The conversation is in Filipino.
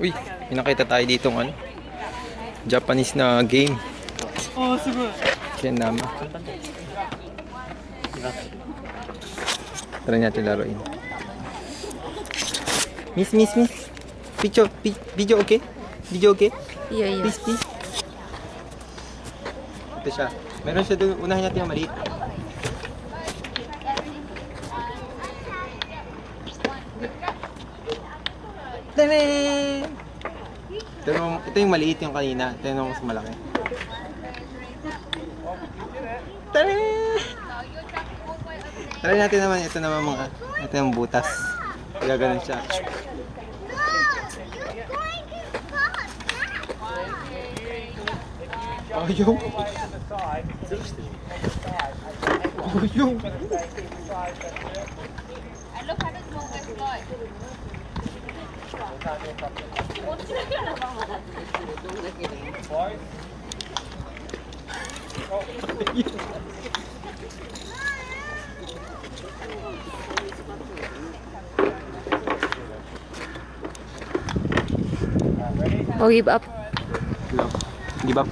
Uy, may nakita tayo ditong ano, Japanese na game. Oh, super. Kenama. Try natin laruin. Miss. Video okay? Video okay? Iya. Please. Ito siya. Meron siya doon. Unahin natin yung maliit. Tadaan! Ito yung maliit yung kanina. Ito yung mas malaki. Tadaan! Try natin naman. Ito naman mga. Ito yung butas. Gaganon siya. Ayaw. Ayaw. Oh, give up. Give up.